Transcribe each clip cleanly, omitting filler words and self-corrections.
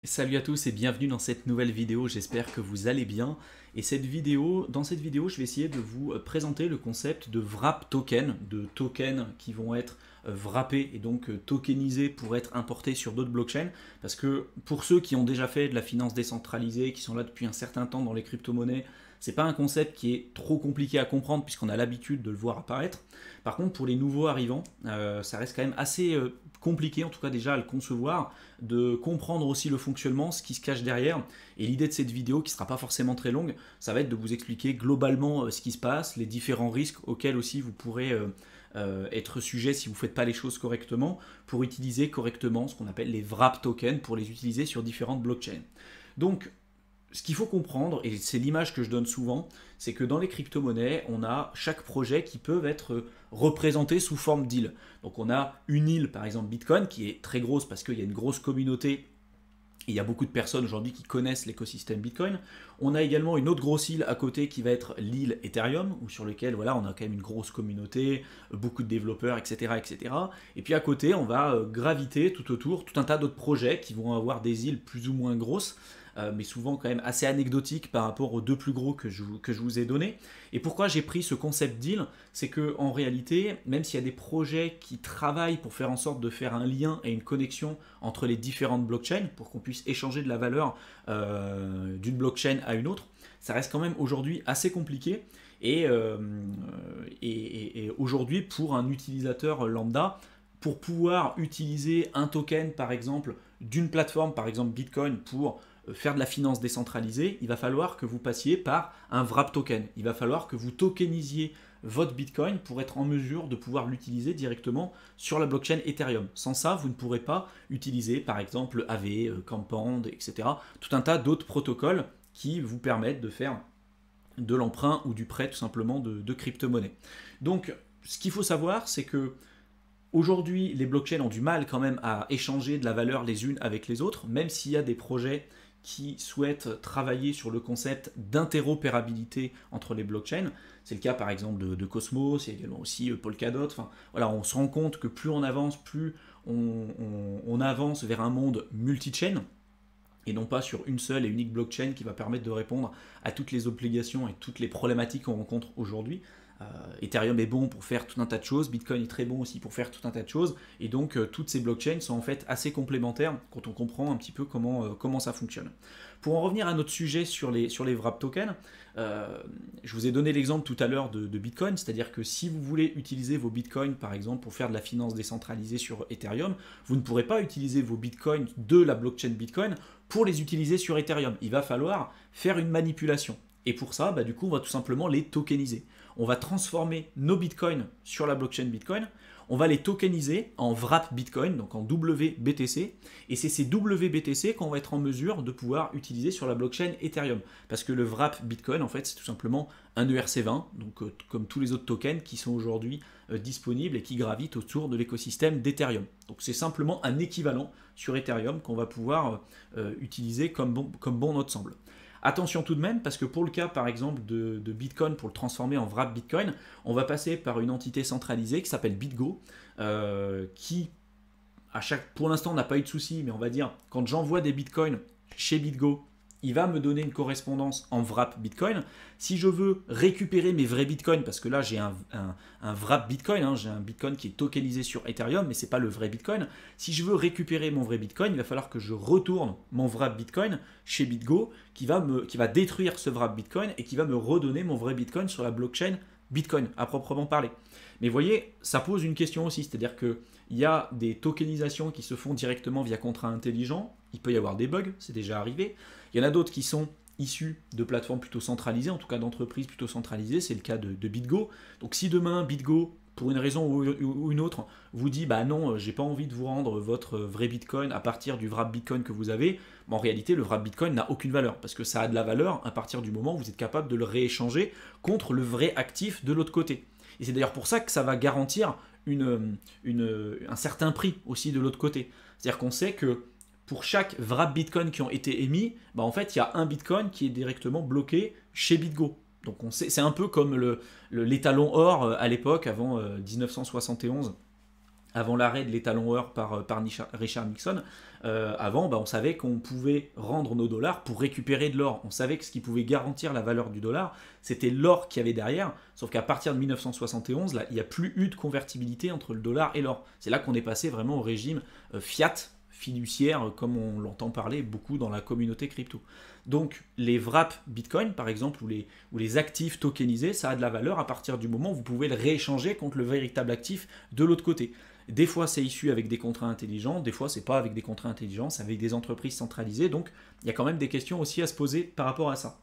Salut à tous et bienvenue dans cette nouvelle vidéo, j'espère que vous allez bien. Et dans cette vidéo, je vais essayer de vous présenter le concept de wrap token, de tokens qui vont être wrappés et donc tokenisés pour être importés sur d'autres blockchains. Parce que pour ceux qui ont déjà fait de la finance décentralisée, qui sont là depuis un certain temps dans les crypto-monnaies, c'est pas un concept qui est trop compliqué à comprendre puisqu'on a l'habitude de le voir apparaître. Par contre, pour les nouveaux arrivants, ça reste quand même assez compliqué, en tout cas déjà à le concevoir, de comprendre aussi le fonctionnement, ce qui se cache derrière. Et l'idée de cette vidéo, qui ne sera pas forcément très longue, ça va être de vous expliquer globalement ce qui se passe, les différents risques auxquels aussi vous pourrez être sujet si vous ne faites pas les choses correctement, pour utiliser correctement ce qu'on appelle les wrap tokens, pour les utiliser sur différentes blockchains. Donc, ce qu'il faut comprendre, et c'est l'image que je donne souvent, c'est que dans les crypto-monnaies, on a chaque projet qui peut être représenté sous forme d'île. Donc on a une île, par exemple Bitcoin, qui est très grosse parce qu'il y a une grosse communauté. Il y a beaucoup de personnes aujourd'hui qui connaissent l'écosystème Bitcoin. On a également une autre grosse île à côté qui va être l'île Ethereum, où sur lequel voilà, on a quand même une grosse communauté, beaucoup de développeurs, etc. etc. Et puis à côté, on va graviter tout autour tout un tas d'autres projets qui vont avoir des îles plus ou moins grosses, mais souvent quand même assez anecdotiques par rapport aux deux plus gros que je vous ai donnés. Et pourquoi j'ai pris ce concept d'île, c'est qu'en réalité, même s'il y a des projets qui travaillent pour faire en sorte de faire un lien et une connexion entre les différentes blockchains, pour qu'on puisse échanger de la valeur d'une blockchain à une autre, ça reste quand même aujourd'hui assez compliqué. Et aujourd'hui, pour un utilisateur lambda, pour pouvoir utiliser un token, par exemple, d'une plateforme, par exemple Bitcoin, pour faire de la finance décentralisée, il va falloir que vous passiez par un wrap token. Il va falloir que vous tokenisiez votre Bitcoin pour être en mesure de pouvoir l'utiliser directement sur la blockchain Ethereum. Sans ça, vous ne pourrez pas utiliser par exemple AV, Compound, etc. Tout un tas d'autres protocoles qui vous permettent de faire de l'emprunt ou du prêt tout simplement de crypto-monnaie. Donc, ce qu'il faut savoir, c'est que aujourd'hui, les blockchains ont du mal quand même à échanger de la valeur les unes avec les autres, même s'il y a des projets qui souhaitent travailler sur le concept d'interopérabilité entre les blockchains. C'est le cas par exemple de Cosmos, il y a également aussi Polkadot. Enfin, voilà, on se rend compte que plus on avance, plus on avance vers un monde multi-chain, et non pas sur une seule et unique blockchain qui va permettre de répondre à toutes les obligations et toutes les problématiques qu'on rencontre aujourd'hui. Ethereum est bon pour faire tout un tas de choses, Bitcoin est très bon aussi pour faire tout un tas de choses, et donc toutes ces blockchains sont en fait assez complémentaires quand on comprend un petit peu comment ça fonctionne. Pour en revenir à notre sujet sur les wrap tokens, je vous ai donné l'exemple tout à l'heure de Bitcoin, c'est-à-dire que si vous voulez utiliser vos Bitcoins par exemple pour faire de la finance décentralisée sur Ethereum, vous ne pourrez pas utiliser vos Bitcoins de la blockchain Bitcoin pour les utiliser sur Ethereum. Il va falloir faire une manipulation. Et pour ça, du coup, on va tout simplement les tokeniser. On va transformer nos bitcoins sur la blockchain Bitcoin, on va les tokeniser en wrap Bitcoin, donc en WBTC, et c'est ces WBTC qu'on va être en mesure de pouvoir utiliser sur la blockchain Ethereum. Parce que le wrap Bitcoin, en fait, c'est tout simplement un ERC20, donc comme tous les autres tokens qui sont aujourd'hui disponibles et qui gravitent autour de l'écosystème d'Ethereum. Donc c'est simplement un équivalent sur Ethereum qu'on va pouvoir utiliser comme bon notre semble. Attention tout de même, parce que pour le cas par exemple de Bitcoin, pour le transformer en wrap Bitcoin, on va passer par une entité centralisée qui s'appelle BitGo, qui pour l'instant n'a pas eu de souci, mais on va dire quand j'envoie des Bitcoins chez BitGo, il va me donner une correspondance en wrap Bitcoin. Si je veux récupérer mes vrais Bitcoins, parce que là j'ai un wrap Bitcoin, j'ai un Bitcoin qui est tokenisé sur Ethereum, mais ce n'est pas le vrai Bitcoin. Si je veux récupérer mon vrai Bitcoin, il va falloir que je retourne mon wrap Bitcoin chez BitGo, qui va détruire ce wrap Bitcoin et qui va me redonner mon vrai Bitcoin sur la blockchain Bitcoin, à proprement parler. Mais vous voyez, ça pose une question aussi, c'est-à-dire qu'il y a des tokenisations qui se font directement via contrat intelligent, il peut y avoir des bugs, c'est déjà arrivé. Il y en a d'autres qui sont issus de plateformes plutôt centralisées, en tout cas d'entreprises plutôt centralisées, c'est le cas de BitGo. Donc si demain BitGo, pour une raison ou une autre, vous dit non, j'ai pas envie de vous rendre votre vrai Bitcoin à partir du wrap Bitcoin que vous avez, en réalité le wrap Bitcoin n'a aucune valeur, parce que ça a de la valeur à partir du moment où vous êtes capable de le rééchanger contre le vrai actif de l'autre côté. Et c'est d'ailleurs pour ça que ça va garantir un certain prix aussi de l'autre côté. C'est-à-dire qu'on sait que pour chaque wrap Bitcoin qui ont été émis, en fait, il y a un Bitcoin qui est directement bloqué chez BitGo. Donc on sait, c'est un peu comme l'étalon or à l'époque, avant 1971, avant l'arrêt de l'étalon or par Richard Nixon, avant, on savait qu'on pouvait rendre nos dollars pour récupérer de l'or. On savait que ce qui pouvait garantir la valeur du dollar, c'était l'or qu'il y avait derrière. Sauf qu'à partir de 1971, là, il n'y a plus eu de convertibilité entre le dollar et l'or. C'est là qu'on est passé vraiment au régime fiat, fiduciaire, comme on l'entend parler beaucoup dans la communauté crypto. Donc les wraps Bitcoin, par exemple, ou les actifs tokenisés, ça a de la valeur à partir du moment où vous pouvez le rééchanger contre le véritable actif de l'autre côté. Des fois, c'est issu avec des contrats intelligents, des fois, c'est pas avec des contrats intelligents, c'est avec des entreprises centralisées. Donc, il y a quand même des questions aussi à se poser par rapport à ça.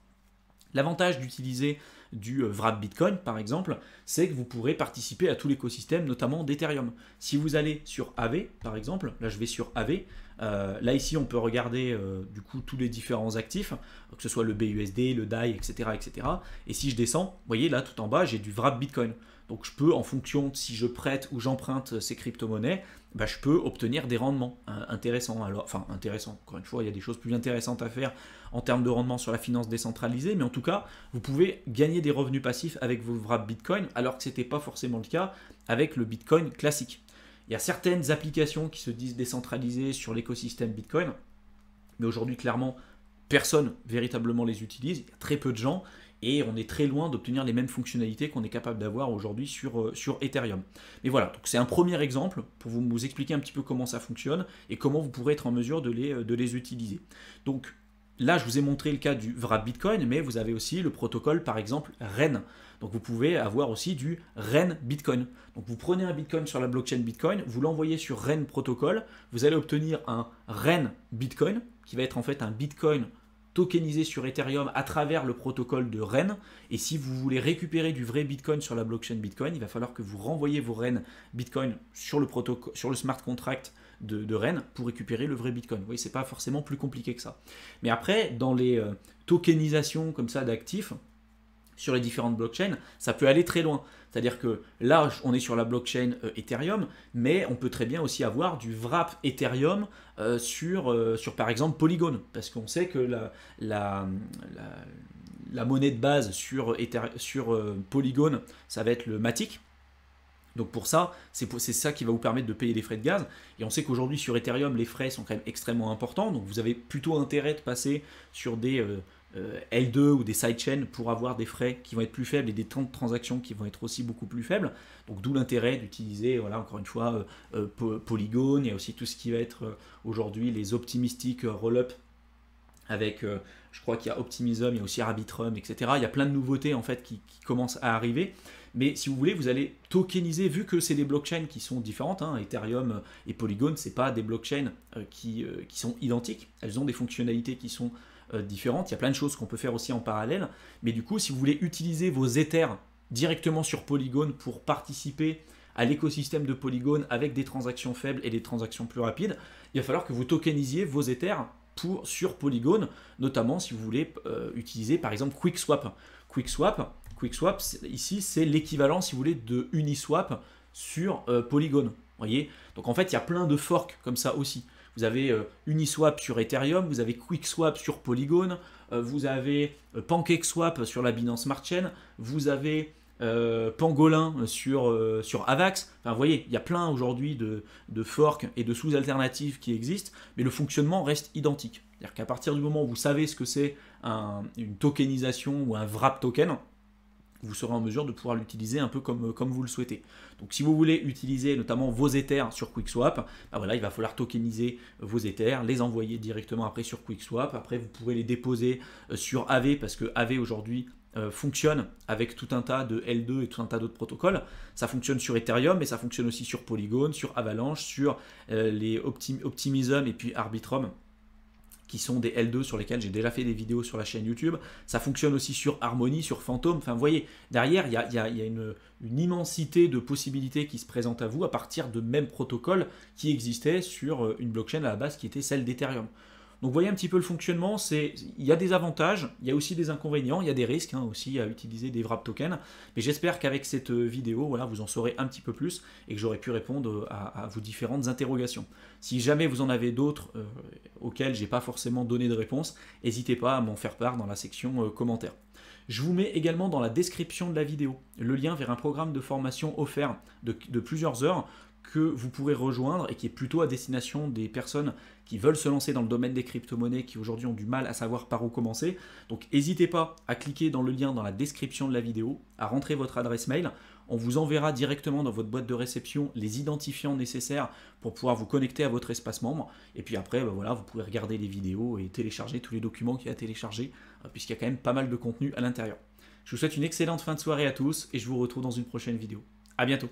L'avantage d'utiliser du wrap Bitcoin, par exemple, c'est que vous pourrez participer à tout l'écosystème, notamment d'Ethereum. Si vous allez sur Aave, par exemple, là je vais sur Aave, là ici on peut regarder du coup tous les différents actifs, que ce soit le BUSD, le DAI, etc., etc. Et si je descends, vous voyez là tout en bas, j'ai du wrap Bitcoin. Donc je peux, en fonction de si je prête ou j'emprunte ces crypto-monnaies, je peux obtenir des rendements intéressants. Alors, enfin, intéressants, encore une fois, il y a des choses plus intéressantes à faire en termes de rendement sur la finance décentralisée, mais en tout cas, vous pouvez gagner des revenus passifs avec vos wraps Bitcoin, alors que ce n'était pas forcément le cas avec le Bitcoin classique. Il y a certaines applications qui se disent décentralisées sur l'écosystème Bitcoin, mais aujourd'hui, clairement, personne véritablement les utilise, il y a très peu de gens, et on est très loin d'obtenir les mêmes fonctionnalités qu'on est capable d'avoir aujourd'hui sur Ethereum. Mais voilà, donc c'est un premier exemple pour vous expliquer un petit peu comment ça fonctionne et comment vous pourrez être en mesure de les utiliser. Donc là, je vous ai montré le cas du wrap Bitcoin, mais vous avez aussi le protocole, par exemple, REN. Donc vous pouvez avoir aussi du REN Bitcoin. Donc vous prenez un Bitcoin sur la blockchain Bitcoin, vous l'envoyez sur REN protocole, vous allez obtenir un REN Bitcoin, qui va être en fait un Bitcoin tokenisé sur Ethereum à travers le protocole de REN. Et si vous voulez récupérer du vrai Bitcoin sur la blockchain Bitcoin, il va falloir que vous renvoyez vos REN Bitcoin sur le smart contract de REN pour récupérer le vrai Bitcoin. Vous voyez, c'est pas forcément plus compliqué que ça. Mais après, dans les tokenisations comme ça d'actifs, sur les différentes blockchains, ça peut aller très loin. C'est-à-dire que là, on est sur la blockchain Ethereum, mais on peut très bien aussi avoir du wrap Ethereum sur par exemple Polygon, parce qu'on sait que la monnaie de base sur Polygon, ça va être le Matic. Donc pour ça, c'est ça qui va vous permettre de payer les frais de gaz. Et on sait qu'aujourd'hui sur Ethereum, les frais sont quand même extrêmement importants. Donc vous avez plutôt intérêt de passer sur des L2 ou des sidechains pour avoir des frais qui vont être plus faibles et des temps de transaction qui vont être aussi beaucoup plus faibles. Donc d'où l'intérêt d'utiliser, voilà, encore une fois, Polygon. Il y a aussi tout ce qui va être aujourd'hui les optimistic roll-up avec, je crois qu'il y a Optimism, il y a aussi Arbitrum, etc. Il y a plein de nouveautés en fait qui commencent à arriver. Mais si vous voulez, vous allez tokeniser, vu que c'est des blockchains qui sont différentes, hein, Ethereum et Polygon, ce n'est pas des blockchains qui sont identiques, elles ont des fonctionnalités qui sont différentes, il y a plein de choses qu'on peut faire aussi en parallèle, mais du coup, si vous voulez utiliser vos Ethers directement sur Polygon pour participer à l'écosystème de Polygon avec des transactions faibles et des transactions plus rapides, il va falloir que vous tokenisiez vos Ethers sur Polygon, notamment si vous voulez utiliser par exemple QuickSwap. QuickSwap, ici, c'est l'équivalent, si vous voulez, de Uniswap sur Polygon. Voyez, donc en fait, il y a plein de forks comme ça aussi. Vous avez Uniswap sur Ethereum, vous avez QuickSwap sur Polygon, vous avez PancakeSwap sur la Binance Smart Chain, vous avez Pangolin sur Avax. Enfin, vous voyez, il y a plein aujourd'hui de forks et de sous-alternatives qui existent, mais le fonctionnement reste identique. C'est-à-dire qu'à partir du moment où vous savez ce que c'est une tokenisation ou un wrap token, vous serez en mesure de pouvoir l'utiliser un peu comme vous le souhaitez. Donc si vous voulez utiliser notamment vos Ethers sur QuickSwap, voilà, il va falloir tokeniser vos Ethers, les envoyer directement après sur QuickSwap. Après, vous pourrez les déposer sur Aave, parce que Aave aujourd'hui fonctionne avec tout un tas de L2 et tout un tas d'autres protocoles. Ça fonctionne sur Ethereum, mais ça fonctionne aussi sur Polygon, sur Avalanche, sur les Optimism et puis Arbitrum, qui sont des L2 sur lesquels j'ai déjà fait des vidéos sur la chaîne YouTube. Ça fonctionne aussi sur Harmony, sur Phantom. Enfin, vous voyez, derrière, il y a une immensité de possibilités qui se présentent à vous à partir de mêmes protocoles qui existaient sur une blockchain à la base qui était celle d'Ethereum. Donc vous voyez un petit peu le fonctionnement, il y a des avantages, il y a aussi des inconvénients, il y a des risques aussi à utiliser des wrap tokens, mais j'espère qu'avec cette vidéo, voilà, vous en saurez un petit peu plus et que j'aurai pu répondre à vos différentes interrogations. Si jamais vous en avez d'autres auxquelles je n'ai pas forcément donné de réponse, n'hésitez pas à m'en faire part dans la section commentaires. Je vous mets également dans la description de la vidéo le lien vers un programme de formation offert de plusieurs heures que vous pourrez rejoindre et qui est plutôt à destination des personnes qui veulent se lancer dans le domaine des crypto-monnaies, qui aujourd'hui ont du mal à savoir par où commencer. Donc n'hésitez pas à cliquer dans le lien dans la description de la vidéo, à rentrer votre adresse mail. On vous enverra directement dans votre boîte de réception les identifiants nécessaires pour pouvoir vous connecter à votre espace membre. Et puis après, voilà, vous pouvez regarder les vidéos et télécharger tous les documents qu'il y a à télécharger, puisqu'il y a quand même pas mal de contenu à l'intérieur. Je vous souhaite une excellente fin de soirée à tous et je vous retrouve dans une prochaine vidéo. À bientôt.